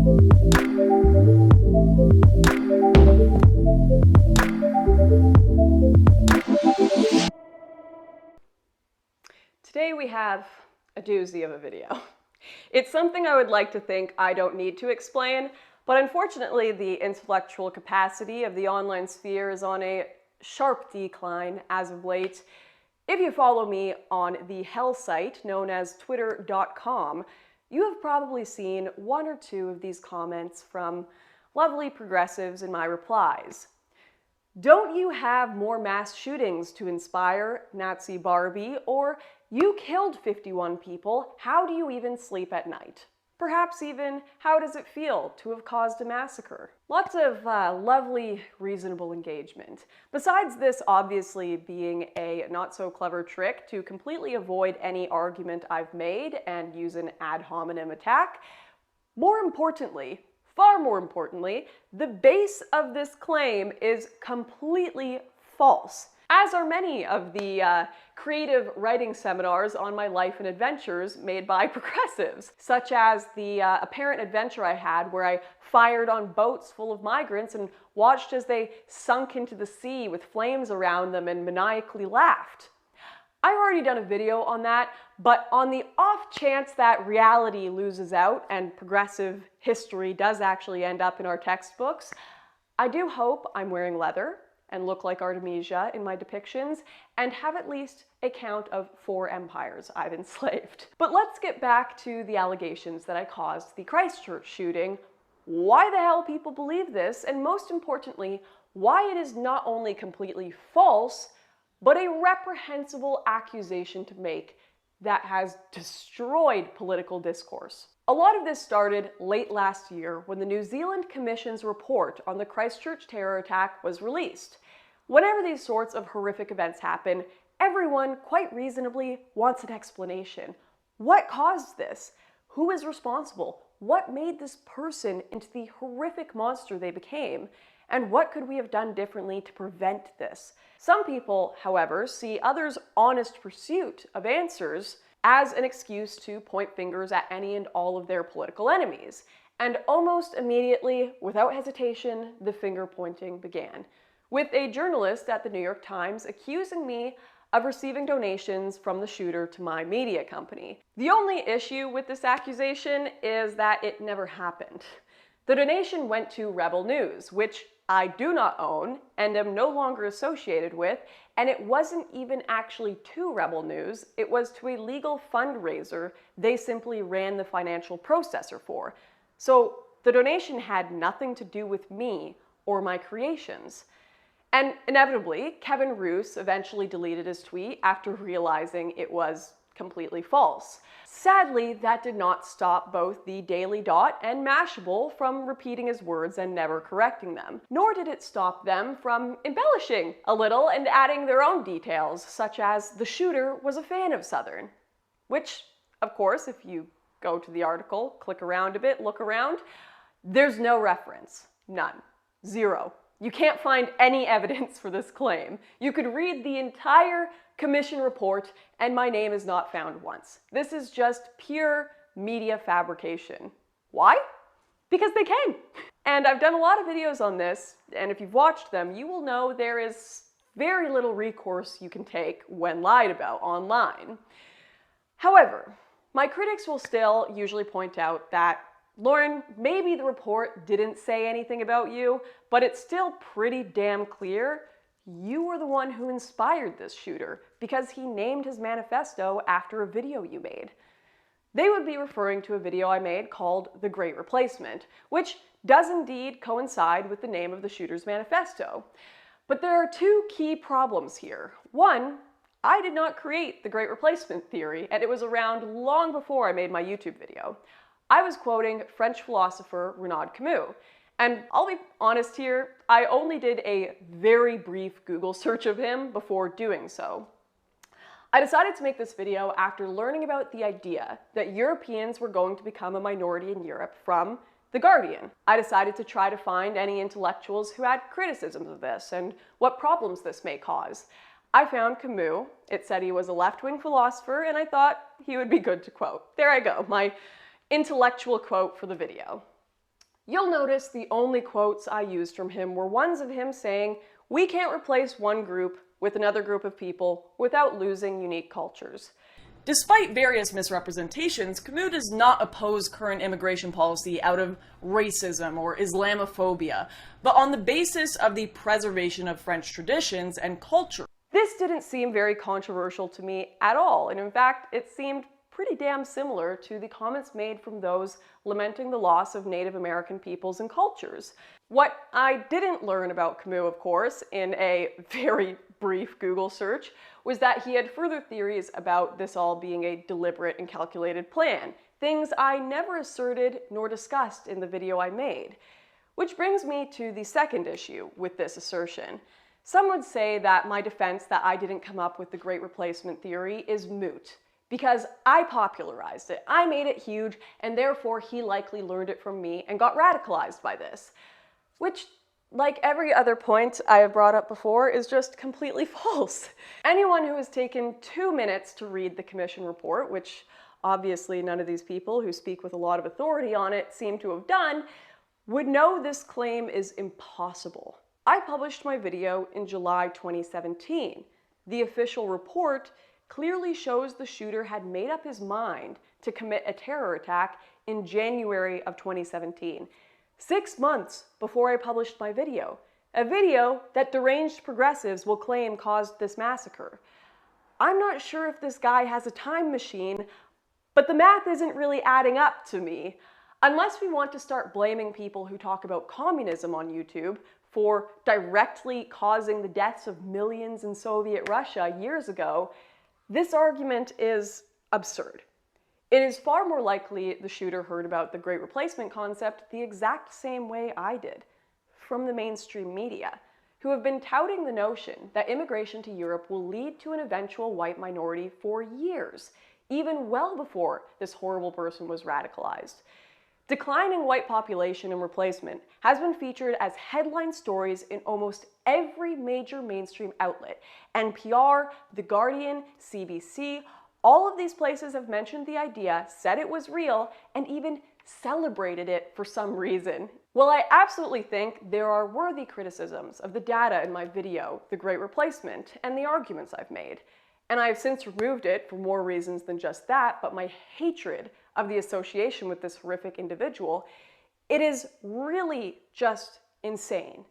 Today we have a doozy of a video. It's something I would like to think I don't need to explain, but unfortunately the intellectual capacity of the online sphere is on a sharp decline as of late. If you follow me on the hell site known as twitter.com, you have probably seen one or two of these comments from lovely progressives in my replies. Don't you have more mass shootings to inspire, Nazi Barbie? Or you killed 51 people, how do you even sleep at night? Perhaps even, how does it feel to have caused a massacre? Lots of lovely, reasonable engagement. Besides this obviously being a not-so-clever trick to completely avoid any argument I've made and use an ad hominem attack, more importantly, far more importantly, the base of this claim is completely false, as are many of the creative writing seminars on my life and adventures made by progressives, such as the apparent adventure I had where I fired on boats full of migrants and watched as they sunk into the sea with flames around them and maniacally laughed. I've already done a video on that, but on the off chance that reality loses out and progressive history does actually end up in our textbooks, I do hope I'm wearing leather and look like Artemisia in my depictions and have at least a count of 4 empires I've enslaved. But let's get back to the allegations that I caused the Christchurch shooting, why the hell people believe this, and most importantly, why it is not only completely false, but a reprehensible accusation to make that has destroyed political discourse. A lot of this started late last year when the New Zealand Commission's report on the Christchurch terror attack was released. Whenever these sorts of horrific events happen, everyone, quite reasonably, wants an explanation. What caused this? Who is responsible? What made this person into the horrific monster they became? And what could we have done differently to prevent this? Some people, however, see others' honest pursuit of answers as an excuse to point fingers at any and all of their political enemies. And almost immediately, without hesitation, the finger pointing began, with a journalist at the New York Times accusing me of receiving donations from the shooter to my media company. The only issue with this accusation is that it never happened. The donation went to Rebel News, which I do not own and am no longer associated with, and it wasn't even actually to Rebel News, it was to a legal fundraiser they simply ran the financial processor for. So the donation had nothing to do with me or my creations. And inevitably, Kevin Roose eventually deleted his tweet after realizing it was completely false. Sadly, that did not stop both the Daily Dot and Mashable from repeating his words and never correcting them. Nor did it stop them from embellishing a little and adding their own details, such as the shooter was a fan of Southern. Which, of course, if you go to the article, click around a bit, look around, there's no reference. None. Zero. You can't find any evidence for this claim. You could read the entire commission report and my name is not found once. This is just pure media fabrication. Why? Because they can. And I've done a lot of videos on this, and if you've watched them, you will know there is very little recourse you can take when lied about online. However, my critics will still usually point out that, Lauren, maybe the report didn't say anything about you, but it's still pretty damn clear you were the one who inspired this shooter because he named his manifesto after a video you made. They would be referring to a video I made called The Great Replacement, which does indeed coincide with the name of the shooter's manifesto. But there are 2 key problems here. One, I did not create the Great Replacement theory, and it was around long before I made my YouTube video. I was quoting French philosopher Renaud Camus. And I'll be honest here, I only did a very brief Google search of him before doing so. I decided to make this video after learning about the idea that Europeans were going to become a minority in Europe from The Guardian. I decided to try to find any intellectuals who had criticisms of this and what problems this may cause. I found Camus. It said he was a left-wing philosopher, and I thought he would be good to quote. There I go, my intellectual quote for the video. You'll notice the only quotes I used from him were ones of him saying, "We can't replace one group with another group of people without losing unique cultures." Despite various misrepresentations, Camus does not oppose current immigration policy out of racism or Islamophobia, but on the basis of the preservation of French traditions and culture. This didn't seem very controversial to me at all, and in fact, it seemed pretty damn similar to the comments made from those lamenting the loss of Native American peoples and cultures. What I didn't learn about Camus, of course, in a very brief Google search, was that he had further theories about this all being a deliberate and calculated plan, things I never asserted nor discussed in the video I made. Which brings me to the second issue with this assertion. Some would say that my defense that I didn't come up with the Great Replacement theory is moot, because I popularized it, I made it huge, and therefore he likely learned it from me and got radicalized by this. Which, like every other point I have brought up before, is just completely false. Anyone who has taken 2 minutes to read the commission report, which obviously none of these people who speak with a lot of authority on it seem to have done, would know this claim is impossible. I published my video in July 2017. The official report clearly shows the shooter had made up his mind to commit a terror attack in January of 2017. 6 months before I published my video, a video that deranged progressives will claim caused this massacre. I'm not sure if this guy has a time machine, but the math isn't really adding up to me. Unless we want to start blaming people who talk about communism on YouTube for directly causing the deaths of millions in Soviet Russia years ago, this argument is absurd. It is far more likely the shooter heard about the Great Replacement concept the exact same way I did, from the mainstream media, who have been touting the notion that immigration to Europe will lead to an eventual white minority for years, even well before this horrible person was radicalized. Declining white population and replacement has been featured as headline stories in almost every major mainstream outlet. NPR, The Guardian, CBC, all of these places have mentioned the idea, said it was real, and even celebrated it for some reason. While I absolutely think there are worthy criticisms of the data in my video, The Great Replacement, and the arguments I've made, and I have since removed it for more reasons than just that, but my hatred of the association with this horrific individual, it is really just insane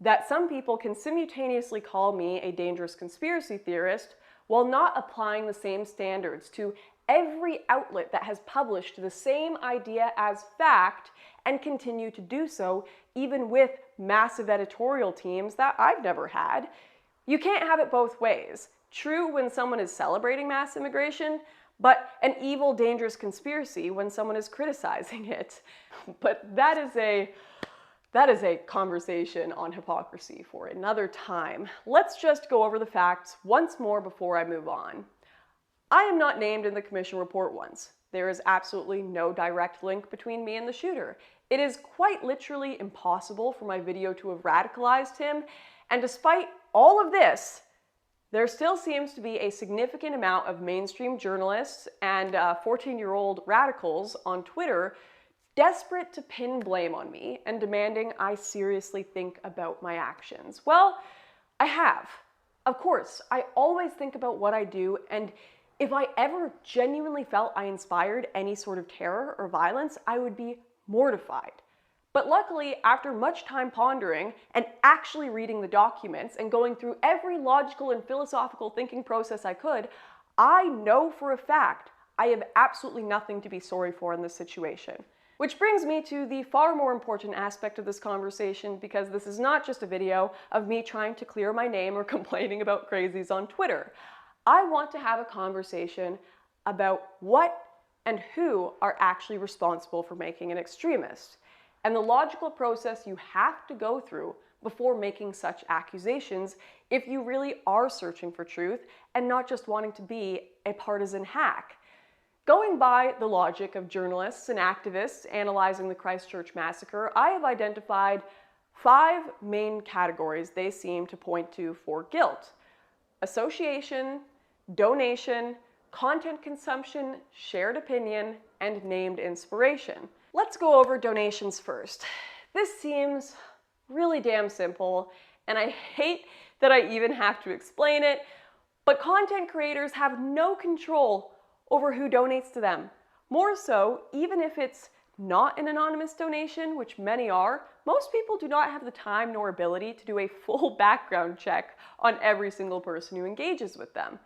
that some people can simultaneously call me a dangerous conspiracy theorist while not applying the same standards to every outlet that has published the same idea as fact and continue to do so even with massive editorial teams that I've never had. You can't have it both ways. True when someone is celebrating mass immigration, but an evil, dangerous conspiracy when someone is criticizing it. But that is a conversation on hypocrisy for another time. Let's just go over the facts once more before I move on. I am not named in the commission report once. There is absolutely no direct link between me and the shooter. It is quite literally impossible for my video to have radicalized him, and despite all of this, there still seems to be a significant amount of mainstream journalists and 14-year-old radicals on Twitter desperate to pin blame on me and demanding I seriously think about my actions. Well, I have. Of course, I always think about what I do, and if I ever genuinely felt I inspired any sort of terror or violence, I would be mortified. But luckily, after much time pondering and actually reading the documents and going through every logical and philosophical thinking process I could, I know for a fact I have absolutely nothing to be sorry for in this situation. Which brings me to the far more important aspect of this conversation, because this is not just a video of me trying to clear my name or complaining about crazies on Twitter. I want to have a conversation about what and who are actually responsible for making an extremist, and the logical process you have to go through before making such accusations if you really are searching for truth and not just wanting to be a partisan hack. Going by the logic of journalists and activists analyzing the Christchurch massacre, I have identified 5 main categories they seem to point to for guilt: association, donation, content consumption, shared opinion, and named inspiration. Let's go over donations first. This seems really damn simple, and I hate that I even have to explain it, but content creators have no control over who donates to them. More so, even if it's not an anonymous donation, which many are, most people do not have the time nor ability to do a full background check on every single person who engages with them.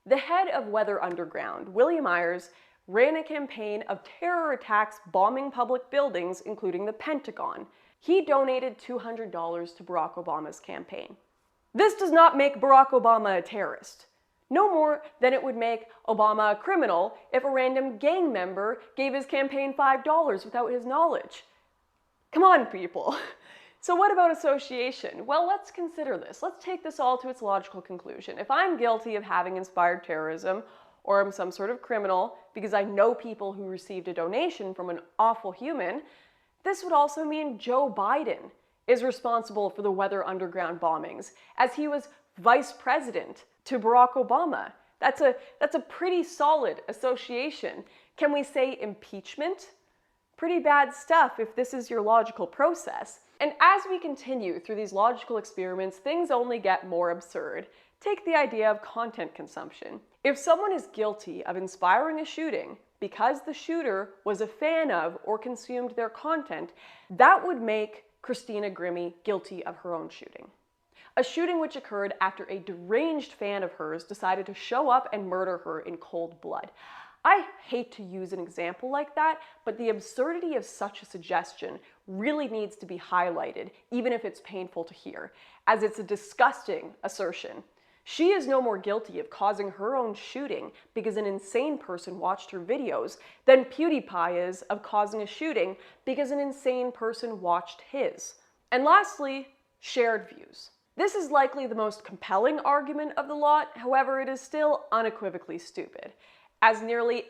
The head of Weather Underground, William Ayers, ran a campaign of terror attacks bombing public buildings, including the Pentagon. He donated $200 to Barack Obama's campaign. This does not make Barack Obama a terrorist. No more than it would make Obama a criminal if a random gang member gave his campaign $5 without his knowledge. Come on, people. So what about association? Well, let's consider this. Let's take this all to its logical conclusion. If I'm guilty of having inspired terrorism, or I'm some sort of criminal because I know people who received a donation from an awful human, this would also mean Joe Biden is responsible for the Weather Underground bombings, as he was vice president to Barack Obama. That's a pretty solid association. Can we say impeachment? Pretty bad stuff if this is your logical process. And as we continue through these logical experiments, things only get more absurd. Take the idea of content consumption. If someone is guilty of inspiring a shooting because the shooter was a fan of or consumed their content, that would make Christina Grimmie guilty of her own shooting. A shooting which occurred after a deranged fan of hers decided to show up and murder her in cold blood. I hate to use an example like that, but the absurdity of such a suggestion really needs to be highlighted, even if it's painful to hear, as it's a disgusting assertion. She is no more guilty of causing her own shooting because an insane person watched her videos than PewDiePie is of causing a shooting because an insane person watched his. And lastly, shared views. This is likely the most compelling argument of the lot, however, it is still unequivocally stupid, as nearly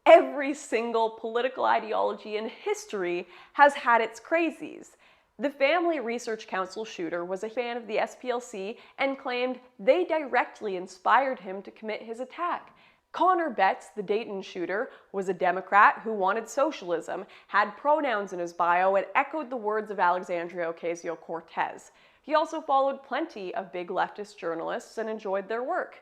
every single political ideology in history has had its crazies. The Family Research Council shooter was a fan of the SPLC and claimed they directly inspired him to commit his attack. Connor Betts, the Dayton shooter, was a Democrat who wanted socialism, had pronouns in his bio, and echoed the words of Alexandria Ocasio-Cortez. He also followed plenty of big leftist journalists and enjoyed their work.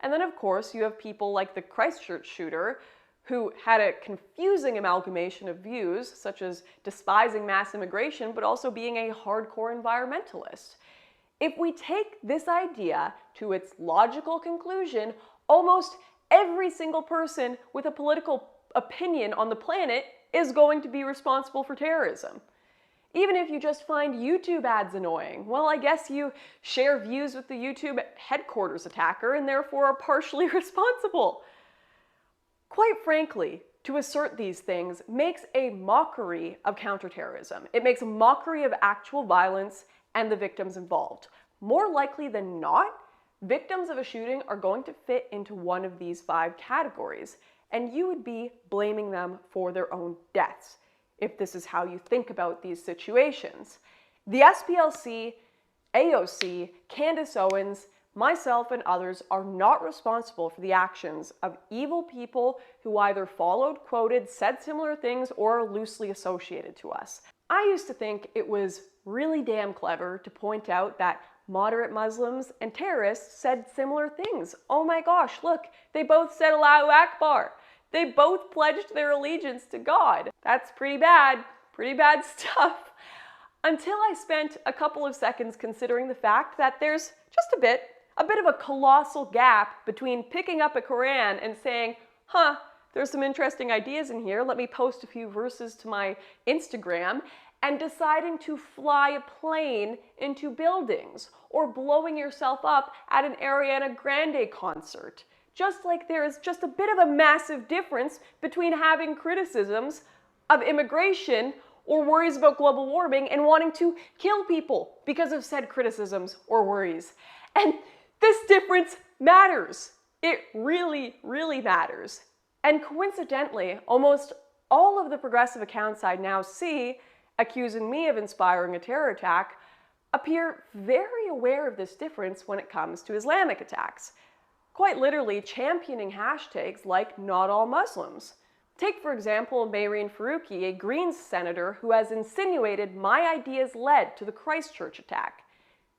And then, of course, you have people like the Christchurch shooter, who had a confusing amalgamation of views, such as despising mass immigration, but also being a hardcore environmentalist. If we take this idea to its logical conclusion, almost every single person with a political opinion on the planet is going to be responsible for terrorism. Even if you just find YouTube ads annoying, well, I guess you share views with the YouTube headquarters attacker and therefore are partially responsible. Quite frankly, to assert these things makes a mockery of counterterrorism. It makes a mockery of actual violence and the victims involved. More likely than not, victims of a shooting are going to fit into one of these 5 categories, and you would be blaming them for their own deaths, if this is how you think about these situations. The SPLC, AOC, Candace Owens, myself, and others are not responsible for the actions of evil people who either followed, quoted, said similar things, or are loosely associated to us. I used to think it was really damn clever to point out that moderate Muslims and terrorists said similar things. Oh my gosh, look, they both said Allahu Akbar. They both pledged their allegiance to God. That's pretty bad stuff. Until I spent a couple of seconds considering the fact that there's just a bit of a colossal gap between picking up a Quran and saying, there's some interesting ideas in here, let me post a few verses to my Instagram, and deciding to fly a plane into buildings, or blowing yourself up at an Ariana Grande concert. Just like there is just a bit of a massive difference between having criticisms of immigration or worries about global warming and wanting to kill people because of said criticisms or worries. And this difference matters. It really, really matters. And coincidentally, almost all of the progressive accounts I now see accusing me of inspiring a terror attack appear very aware of this difference when it comes to Islamic attacks. Quite literally championing hashtags like not all Muslims. Take, for example, Mehreen Faruqi, a Greens senator who has insinuated my ideas led to the Christchurch attack.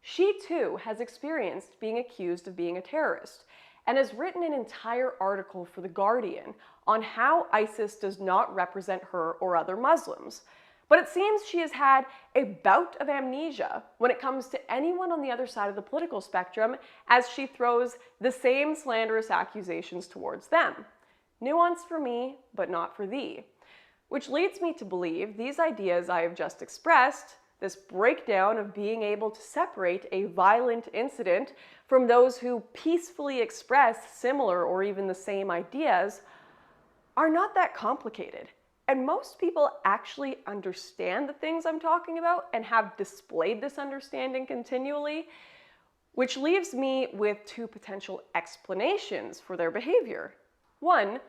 She, too, has experienced being accused of being a terrorist and has written an entire article for The Guardian on how ISIS does not represent her or other Muslims. But it seems she has had a bout of amnesia when it comes to anyone on the other side of the political spectrum, as she throws the same slanderous accusations towards them. Nuance for me, but not for thee. Which leads me to believe these ideas I have just expressed, this breakdown of being able to separate a violent incident from those who peacefully express similar or even the same ideas, are not that complicated. And most people actually understand the things I'm talking about and have displayed this understanding continually, which leaves me with two potential explanations for their behavior. One,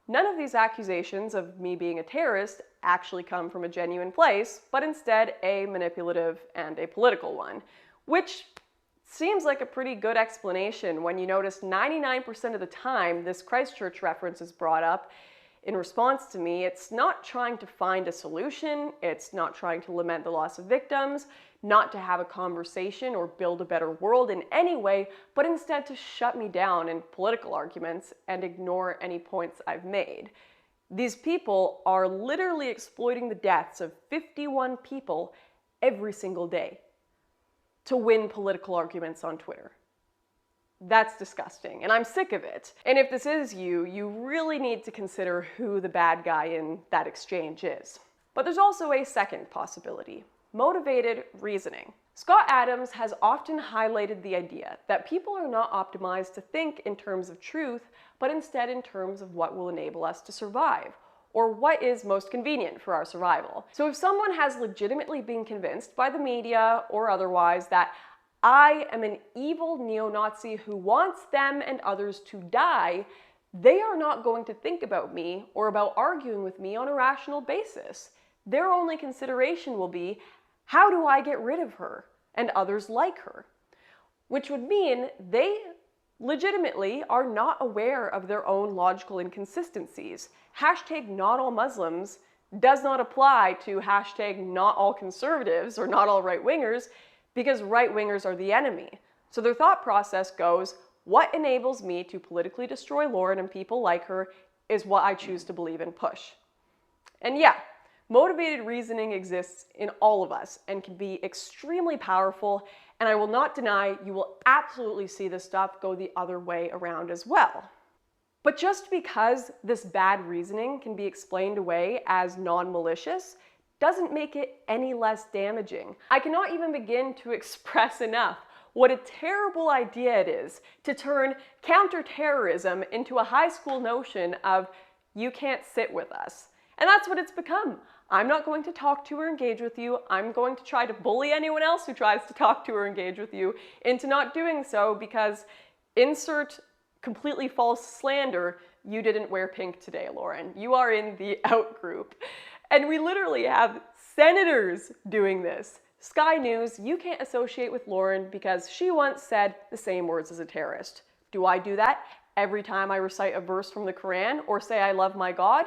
none of these accusations of me being a terrorist actually come from a genuine place, but instead a manipulative and a political one, which seems like a pretty good explanation when you notice 99% of the time this Christchurch reference is brought up. In response to me, it's not trying to find a solution, it's not trying to lament the loss of victims, not to have a conversation or build a better world in any way, but instead to shut me down in political arguments and ignore any points I've made. These people are literally exploiting the deaths of 51 people every single day to win political arguments on Twitter. That's disgusting, and I'm sick of it. And if this is you, you really need to consider who the bad guy in that exchange is. But there's also a second possibility: motivated reasoning. Scott Adams has often highlighted the idea that people are not optimized to think in terms of truth, but instead in terms of what will enable us to survive, or what is most convenient for our survival. So if someone has legitimately been convinced by the media or otherwise that I am an evil neo-Nazi who wants them and others to die, they are not going to think about me or about arguing with me on a rational basis. Their only consideration will be, how do I get rid of her and others like her? Which would mean they legitimately are not aware of their own logical inconsistencies. Hashtag not all Muslims does not apply to hashtag not all conservatives or not all right-wingers, because right-wingers are the enemy. So their thought process goes, what enables me to politically destroy Lauren and people like her is what I choose to believe and push. And yeah, motivated reasoning exists in all of us and can be extremely powerful, and I will not deny you will absolutely see this stuff go the other way around as well. But just because this bad reasoning can be explained away as non-malicious doesn't make it any less damaging. I cannot even begin to express enough what a terrible idea it is to turn counterterrorism into a high school notion of you can't sit with us. And that's what it's become. I'm not going to talk to or engage with you. I'm going to try to bully anyone else who tries to talk to or engage with you into not doing so because insert completely false slander, you didn't wear pink today, Lauren. You are in the out group. And we literally have senators doing this. Sky News, you can't associate with Lauren because she once said the same words as a terrorist. Do I do that every time I recite a verse from the Quran or say I love my God?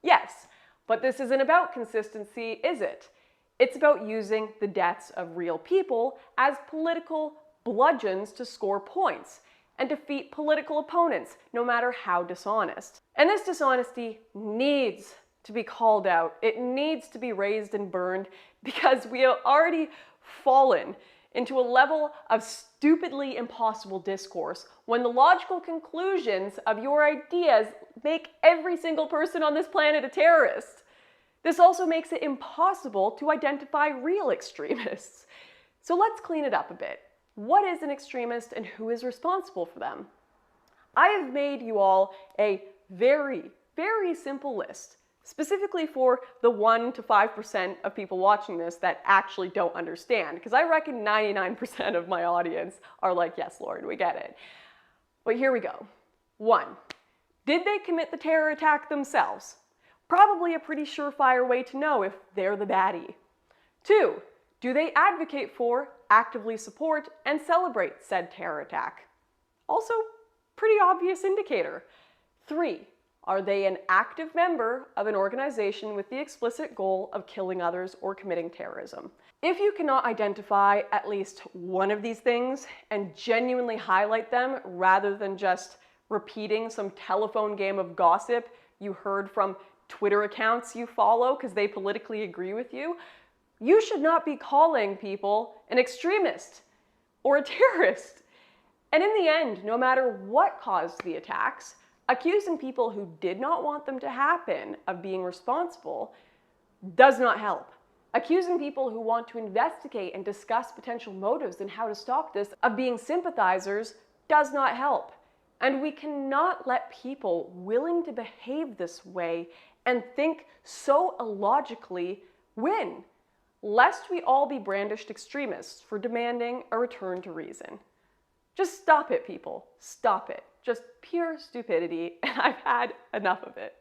Yes, but this isn't about consistency, is it? It's about using the deaths of real people as political bludgeons to score points and defeat political opponents, no matter how dishonest. And this dishonesty needs to be called out. It needs to be raised and burned because we have already fallen into a level of stupidly impossible discourse when the logical conclusions of your ideas make every single person on this planet a terrorist. This also makes it impossible to identify real extremists. So let's clean it up a bit. What is an extremist and who is responsible for them? I have made you all a very, very simple list, specifically for the 1 to 5% of people watching this that actually don't understand, because I reckon 99% of my audience are like, yes, Lauren, we get it. But here we go. 1, did they commit the terror attack themselves? Probably a pretty surefire way to know if they're the baddie. 2, do they advocate for, actively support, and celebrate said terror attack? Also, pretty obvious indicator. 3, Are they an active member of an organization with the explicit goal of killing others or committing terrorism? If you cannot identify at least one of these things and genuinely highlight them rather than just repeating some telephone game of gossip you heard from Twitter accounts you follow because they politically agree with you, you should not be calling people an extremist or a terrorist. And in the end, no matter what caused the attacks, accusing people who did not want them to happen of being responsible does not help. Accusing people who want to investigate and discuss potential motives and how to stop this of being sympathizers does not help. And we cannot let people willing to behave this way and think so illogically win, lest we all be brandished extremists for demanding a return to reason. Just stop it, people. Stop it. Just pure stupidity, and I've had enough of it.